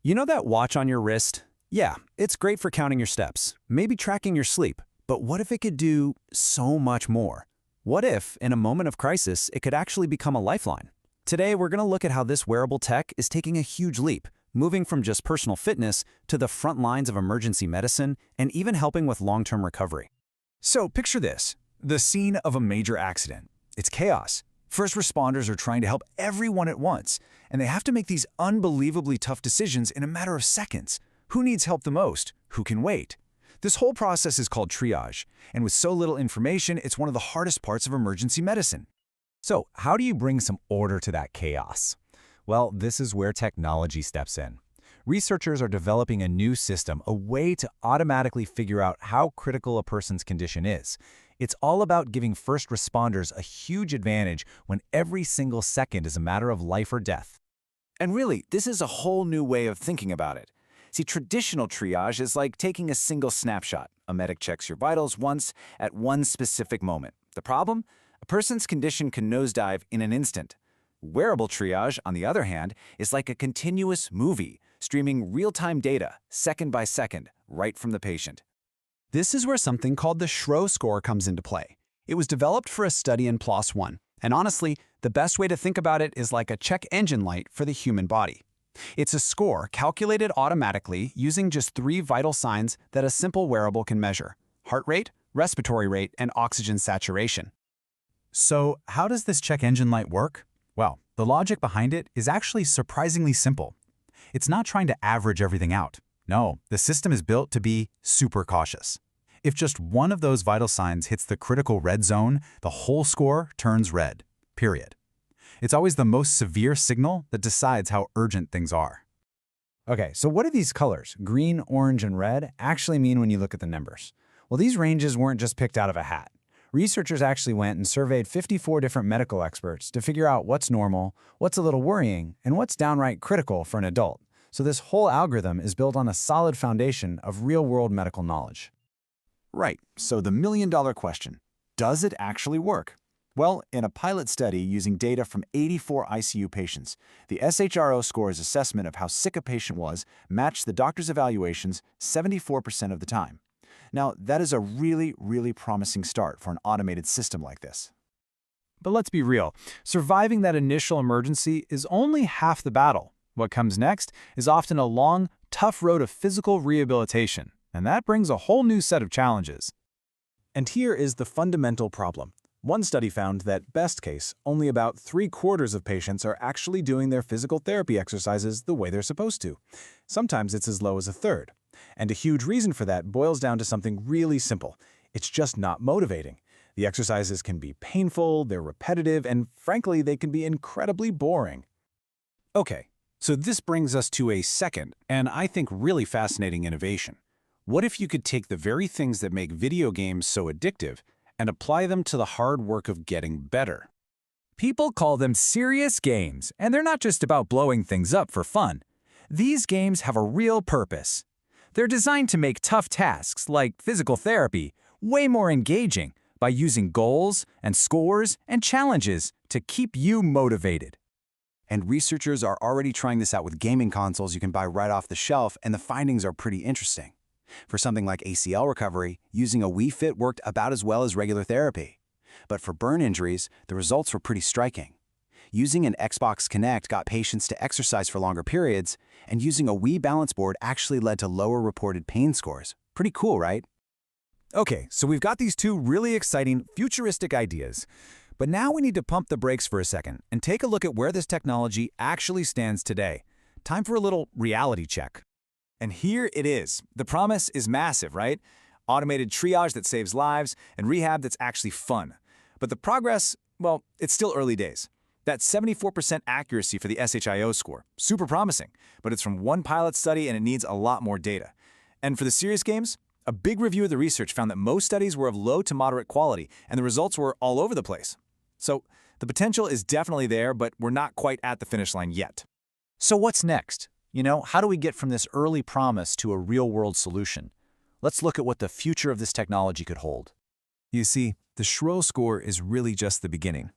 You know that watch on your wrist? Yeah, it's great for counting your steps, maybe tracking your sleep. But what if it could do so much more? What if, in a moment of crisis, it could actually become a lifeline? Today, we're going to look at how this wearable tech is taking a huge leap, moving from just personal fitness to the front lines of emergency medicine and even helping with long-term recovery. So picture this, the scene of a major accident. It's chaos. First responders are trying to help everyone at once, and they have to make these unbelievably tough decisions in a matter of seconds. Who needs help the most? Who can wait? This whole process is called triage, and with so little information, it's one of the hardest parts of emergency medicine. So how do you bring some order to that chaos? Well, this is where technology steps in. Researchers are developing a new system, a way to automatically figure out how critical a person's condition is. It's all about giving first responders a huge advantage when every single second is a matter of life or death. And really, this is a whole new way of thinking about it. See, traditional triage is like taking a single snapshot. A medic checks your vitals once at one specific moment. The problem? A person's condition can nosedive in an instant. Wearable triage, on the other hand, is like a continuous movie, streaming real-time data, second by second, right from the patient. This is where something called the Schro score comes into play. It was developed for a study in PLOS One, and honestly, the best way to think about it is like a check engine light for the human body. It's a score calculated automatically using just 3 vital signs that a simple wearable can measure: heart rate, respiratory rate, and oxygen saturation. So how does this check engine light work? Well, the logic behind it is actually surprisingly simple. It's not trying to average everything out. No, the system is built to be super cautious. If just one of those vital signs hits the critical red zone, the whole score turns red, period. It's always the most severe signal that decides how urgent things are. Okay, so what do these colors, green, orange, and red, actually mean when you look at the numbers? Well, these ranges weren't just picked out of a hat. Researchers actually went and surveyed 54 different medical experts to figure out what's normal, what's a little worrying, and what's downright critical for an adult. So this whole algorithm is built on a solid foundation of real-world medical knowledge. Right, so the million-dollar question, does it actually work? Well, in a pilot study using data from 84 ICU patients, the SHRO score's assessment of how sick a patient was matched the doctor's evaluations 74% of the time. Now, that is a really promising start for an automated system like this. But let's be real, surviving that initial emergency is only half the battle. What comes next is often a long, tough road of physical rehabilitation, and that brings a whole new set of challenges. And here is the fundamental problem. One study found that, best case, only about 3/4 of patients are actually doing their physical therapy exercises the way they're supposed to. Sometimes it's as low as 1/3. And a huge reason for that boils down to something really simple. It's just not motivating. The exercises can be painful, they're repetitive, and frankly, they can be incredibly boring. Okay, so this brings us to a second, and I think really fascinating innovation. What if you could take the very things that make video games so addictive and apply them to the hard work of getting better? People call them serious games, and they're not just about blowing things up for fun. These games have a real purpose. They're designed to make tough tasks, like physical therapy, way more engaging by using goals and scores and challenges to keep you motivated. And researchers are already trying this out with gaming consoles you can buy right off the shelf, and the findings are pretty interesting. For something like ACL recovery, using a Wii Fit worked about as well as regular therapy. But for burn injuries, the results were pretty striking. Using an Xbox Kinect got patients to exercise for longer periods, and using a Wii balance board actually led to lower reported pain scores. Pretty cool, right? Okay, so we've got these two really exciting, futuristic ideas. But now we need to pump the brakes for a second and take a look at where this technology actually stands today. Time for a little reality check. And here it is. The promise is massive, right? Automated triage that saves lives and rehab that's actually fun. But the progress, well, it's still early days. That 74% accuracy for the SHIO score, super promising, but it's from one pilot study and it needs a lot more data. And for the serious games, a big review of the research found that most studies were of low to moderate quality and the results were all over the place. So the potential is definitely there, but we're not quite at the finish line yet. So what's next? How do we get from this early promise to a real-world solution? Let's look at what the future of this technology could hold. You see, the Schro score is really just the beginning.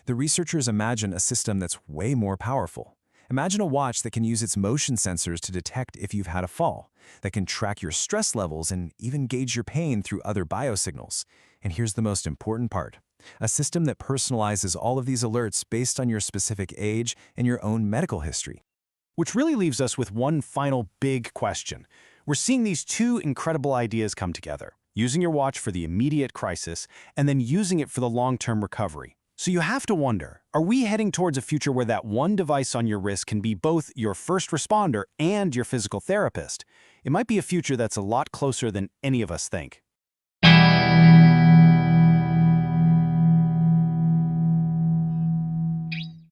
The researchers imagine a system that's way more powerful. Imagine a watch that can use its motion sensors to detect if you've had a fall, that can track your stress levels and even gauge your pain through other biosignals. And here's the most important part: a system that personalizes all of these alerts based on your specific age and your own medical history. Which really leaves us with one final big question. We're seeing these two incredible ideas come together, using your watch for the immediate crisis and then using it for the long-term recovery. So you have to wonder, are we heading towards a future where that one device on your wrist can be both your first responder and your physical therapist? It might be a future that's a lot closer than any of us think.